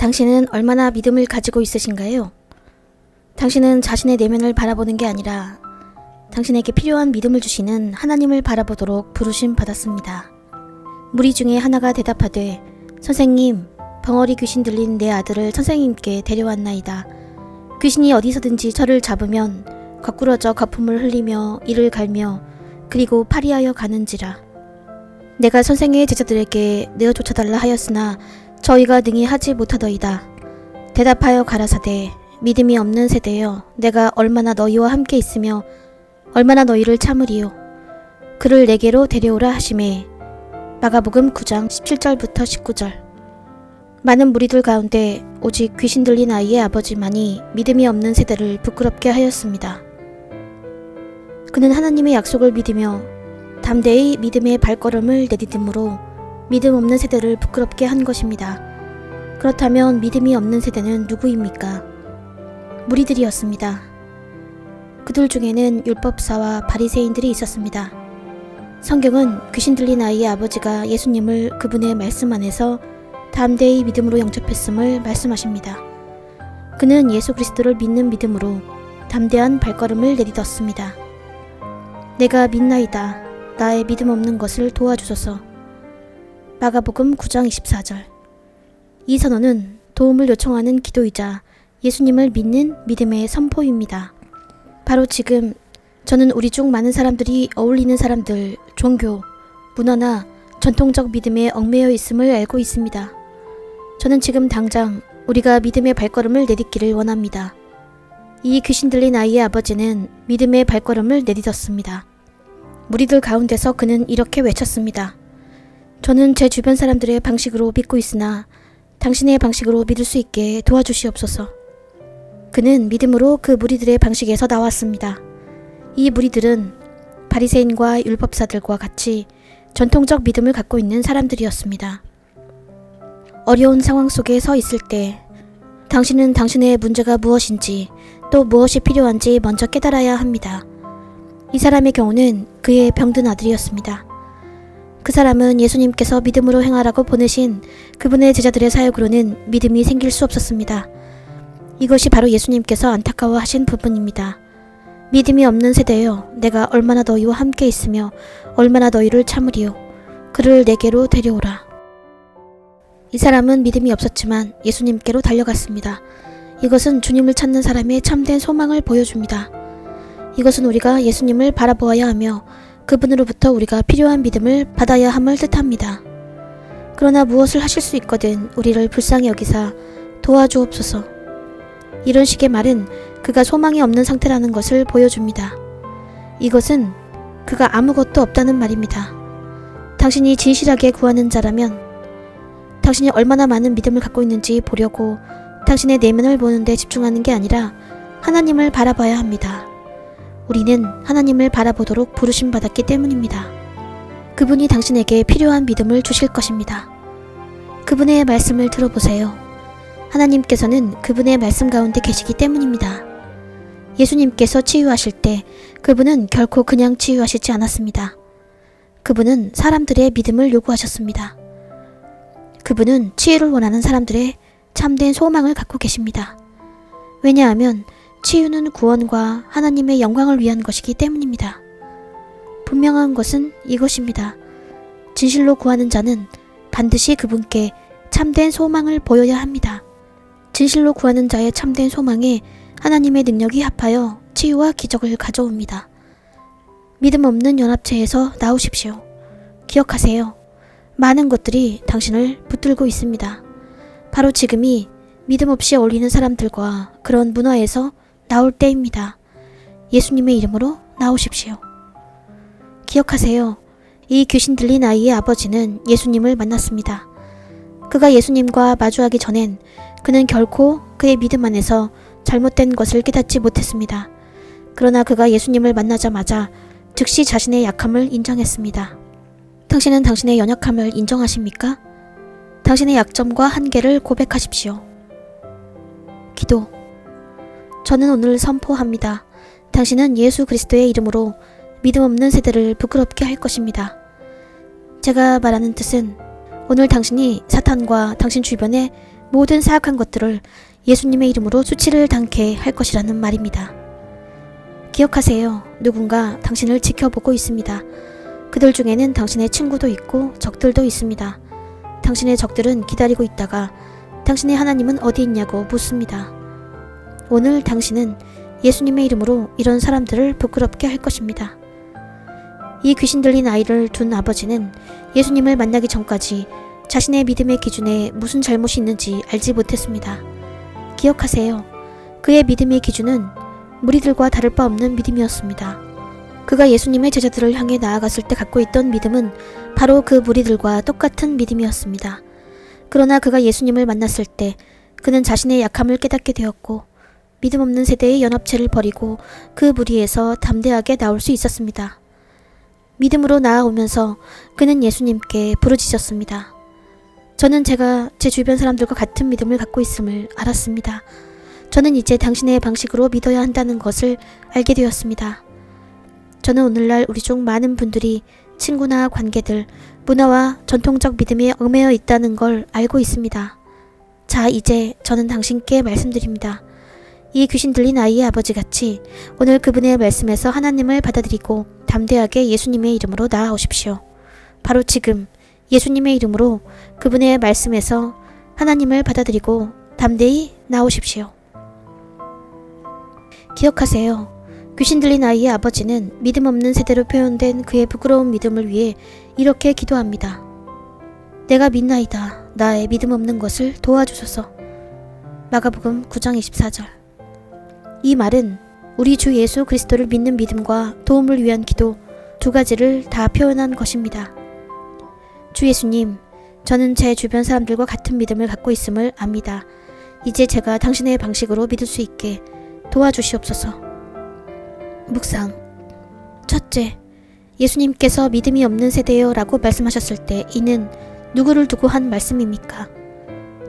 당신은 얼마나 믿음을 가지고 있으신가요? 당신은 자신의 내면을 바라보는 게 아니라 당신에게 필요한 믿음을 주시는 하나님을 바라보도록 부르심 받았습니다. 무리 중에 하나가 대답하되, 선생님, 벙어리 귀신 들린 내 아들을 선생님께 데려왔나이다. 귀신이 어디서든지 저를 잡으면 거꾸러져 거품을 흘리며 이를 갈며 그리고 파리하여 가는지라. 내가 선생의 제자들에게 내어 쫓아달라 하였으나 저희가 능히 하지 못하더이다. 대답하여 가라사대, 믿음이 없는 세대여, 내가 얼마나 너희와 함께 있으며 얼마나 너희를 참으리요. 그를 내게로 데려오라 하시매. 마가복음 9장 17절부터 19절. 많은 무리들 가운데 오직 귀신 들린 아이의 아버지만이 믿음이 없는 세대를 부끄럽게 하였습니다. 그는 하나님의 약속을 믿으며 담대히 믿음의 발걸음을 내디딤으로 믿음 없는 세대를 부끄럽게 한 것입니다. 그렇다면 믿음이 없는 세대는 누구입니까? 무리들이었습니다. 그들 중에는 율법사와 바리새인들이 있었습니다. 성경은 귀신 들린 아이의 아버지가 예수님을 그분의 말씀 안에서 담대히 믿음으로 영접했음을 말씀하십니다. 그는 예수 그리스도를 믿는 믿음으로 담대한 발걸음을 내딛었습니다. 내가 믿나이다. 나의 믿음 없는 것을 도와주소서. 마가복음 9장 24절. 이 선언은 도움을 요청하는 기도이자 예수님을 믿는 믿음의 선포입니다. 바로 지금 저는 우리 중 많은 사람들이 어울리는 사람들, 종교, 문화나 전통적 믿음에 얽매여 있음을 알고 있습니다. 저는 지금 당장 우리가 믿음의 발걸음을 내딛기를 원합니다. 이 귀신 들린 아이의 아버지는 믿음의 발걸음을 내딛었습니다. 무리들 가운데서 그는 이렇게 외쳤습니다. 저는 제 주변 사람들의 방식으로 믿고 있으나 당신의 방식으로 믿을 수 있게 도와주시옵소서. 그는 믿음으로 그 무리들의 방식에서 나왔습니다. 이 무리들은 바리새인과 율법사들과 같이 전통적 믿음을 갖고 있는 사람들이었습니다. 어려운 상황 속에 서 있을 때 당신은 당신의 문제가 무엇인지 또 무엇이 필요한지 먼저 깨달아야 합니다. 이 사람의 경우는 그의 병든 아들이었습니다. 그 사람은 예수님께서 믿음으로 행하라고 보내신 그분의 제자들의 사역으로는 믿음이 생길 수 없었습니다. 이것이 바로 예수님께서 안타까워하신 부분입니다. 믿음이 없는 세대여, 내가 얼마나 너희와 함께 있으며 얼마나 너희를 참으리요. 그를 내게로 데려오라. 이 사람은 믿음이 없었지만 예수님께로 달려갔습니다. 이것은 주님을 찾는 사람의 참된 소망을 보여줍니다. 이것은 우리가 예수님을 바라보아야 하며 그분으로부터 우리가 필요한 믿음을 받아야 함을 뜻합니다. 그러나 무엇을 하실 수 있거든 우리를 불쌍히 여기사 도와주옵소서. 이런 식의 말은 그가 소망이 없는 상태라는 것을 보여줍니다. 이것은 그가 아무것도 없다는 말입니다. 당신이 진실하게 구하는 자라면 당신이 얼마나 많은 믿음을 갖고 있는지 보려고 당신의 내면을 보는 데 집중하는 게 아니라 하나님을 바라봐야 합니다. 우리는 하나님을 바라보도록 부르심받았기 때문입니다. 그분이 당신에게 필요한 믿음을 주실 것입니다. 그분의 말씀을 들어보세요. 하나님께서는 그분의 말씀 가운데 계시기 때문입니다. 예수님께서 치유하실 때 그분은 결코 그냥 치유하시지 않았습니다. 그분은 사람들의 믿음을 요구하셨습니다. 그분은 치유를 원하는 사람들의 참된 소망을 갖고 계십니다. 왜냐하면 치유는 구원과 하나님의 영광을 위한 것이기 때문입니다. 분명한 것은 이것입니다. 진실로 구하는 자는 반드시 그분께 참된 소망을 보여야 합니다. 진실로 구하는 자의 참된 소망에 하나님의 능력이 합하여 치유와 기적을 가져옵니다. 믿음 없는 연합체에서 나오십시오. 기억하세요. 많은 것들이 당신을 붙들고 있습니다. 바로 지금이 믿음 없이 어울리는 사람들과 그런 문화에서 나올 때입니다. 예수님의 이름으로 나오십시오. 기억하세요. 이 귀신 들린 아이의 아버지는 예수님을 만났습니다. 그가 예수님과 마주하기 전엔 그는 결코 그의 믿음 안에서 잘못된 것을 깨닫지 못했습니다. 그러나 그가 예수님을 만나자마자 즉시 자신의 약함을 인정했습니다. 당신은 당신의 연약함을 인정하십니까? 당신의 약점과 한계를 고백하십시오. 기도. 저는 오늘 선포합니다. 당신은 예수 그리스도의 이름으로 믿음 없는 세대를 부끄럽게 할 것입니다. 제가 말하는 뜻은 오늘 당신이 사탄과 당신 주변의 모든 사악한 것들을 예수님의 이름으로 수치를 당케 할 것이라는 말입니다. 기억하세요. 누군가 당신을 지켜보고 있습니다. 그들 중에는 당신의 친구도 있고 적들도 있습니다. 당신의 적들은 기다리고 있다가 당신의 하나님은 어디 있냐고 묻습니다. 오늘 당신은 예수님의 이름으로 이런 사람들을 부끄럽게 할 것입니다. 이 귀신 들린 아이를 둔 아버지는 예수님을 만나기 전까지 자신의 믿음의 기준에 무슨 잘못이 있는지 알지 못했습니다. 기억하세요. 그의 믿음의 기준은 무리들과 다를 바 없는 믿음이었습니다. 그가 예수님의 제자들을 향해 나아갔을 때 갖고 있던 믿음은 바로 그 무리들과 똑같은 믿음이었습니다. 그러나 그가 예수님을 만났을 때 그는 자신의 약함을 깨닫게 되었고 믿음 없는 세대의 연합체를 버리고 그 무리에서 담대하게 나올 수 있었습니다. 믿음으로 나아오면서 그는 예수님께 부르짖었습니다. 저는 제가 제 주변 사람들과 같은 믿음을 갖고 있음을 알았습니다. 저는 이제 당신의 방식으로 믿어야 한다는 것을 알게 되었습니다. 저는 오늘날 우리 중 많은 분들이 친구나 관계들, 문화와 전통적 믿음에 얽매여 있다는 걸 알고 있습니다. 자, 이제 저는 당신께 말씀드립니다. 이 귀신 들린 아이의 아버지같이 오늘 그분의 말씀에서 하나님을 받아들이고 담대하게 예수님의 이름으로 나아오십시오. 바로 지금 예수님의 이름으로 그분의 말씀에서 하나님을 받아들이고 담대히 나오십시오. 기억하세요. 귀신 들린 아이의 아버지는 믿음 없는 세대로 표현된 그의 부끄러운 믿음을 위해 이렇게 기도합니다. 내가 믿나이다. 나의 믿음 없는 것을 도와주소서. 마가복음 9장 24절. 이 말은 우리 주 예수 그리스도를 믿는 믿음과 도움을 위한 기도 두 가지를 다 표현한 것입니다. 주 예수님, 저는 제 주변 사람들과 같은 믿음을 갖고 있음을 압니다. 이제 제가 당신의 방식으로 믿을 수 있게 도와주시옵소서. 묵상. 첫째, 예수님께서 믿음이 없는 세대요 라고 말씀하셨을 때 이는 누구를 두고 한 말씀입니까?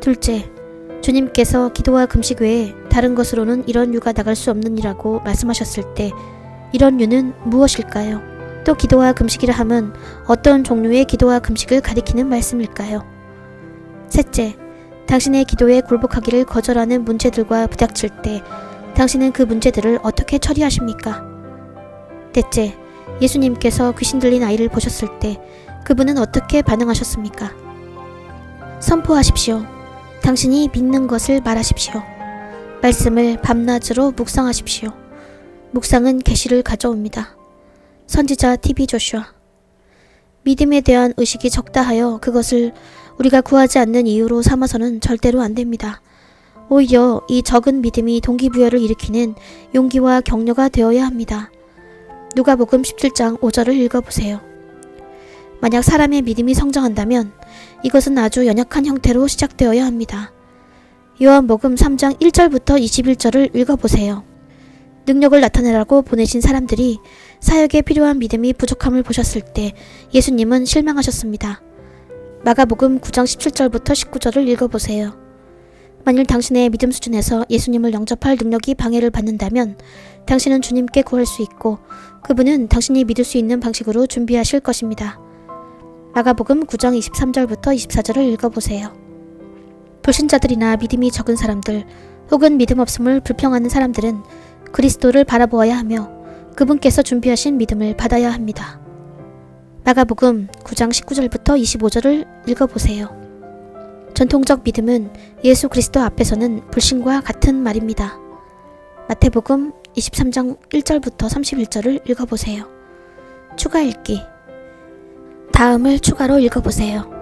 둘째, 주님께서 기도와 금식 외에 다른 것으로는 이런 유가 나갈 수 없느니라고 말씀하셨을 때 이런 유는 무엇일까요? 또 기도와 금식이라 함은 어떤 종류의 기도와 금식을 가리키는 말씀일까요? 셋째, 당신의 기도에 굴복하기를 거절하는 문제들과 부닥칠 때 당신은 그 문제들을 어떻게 처리하십니까? 넷째, 예수님께서 귀신 들린 아이를 보셨을 때 그분은 어떻게 반응하셨습니까? 선포하십시오. 당신이 믿는 것을 말하십시오. 말씀을 밤낮으로 묵상하십시오. 묵상은 계시를 가져옵니다. 선지자 TV 조슈아. 믿음에 대한 의식이 적다 하여 그것을 우리가 구하지 않는 이유로 삼아서는 절대로 안 됩니다. 오히려 이 적은 믿음이 동기부여를 일으키는 용기와 격려가 되어야 합니다. 누가복음 17장 5절을 읽어보세요. 만약 사람의 믿음이 성장한다면 이것은 아주 연약한 형태로 시작되어야 합니다. 요한복음 3장 1절부터 21절을 읽어보세요. 능력을 나타내라고 보내신 사람들이 사역에 필요한 믿음이 부족함을 보셨을 때 예수님은 실망하셨습니다. 마가복음 9장 17절부터 19절을 읽어보세요. 만일 당신의 믿음 수준에서 예수님을 영접할 능력이 방해를 받는다면 당신은 주님께 구할 수 있고 그분은 당신이 믿을 수 있는 방식으로 준비하실 것입니다. 마가복음 9장 23절부터 24절을 읽어보세요. 불신자들이나 믿음이 적은 사람들 혹은 믿음 없음을 불평하는 사람들은 그리스도를 바라보아야 하며 그분께서 준비하신 믿음을 받아야 합니다. 마가복음 9장 19절부터 25절을 읽어보세요. 전통적 믿음은 예수 그리스도 앞에서는 불신과 같은 말입니다. 마태복음 23장 1절부터 31절을 읽어보세요. 추가 읽기. 다음을 추가로 읽어보세요.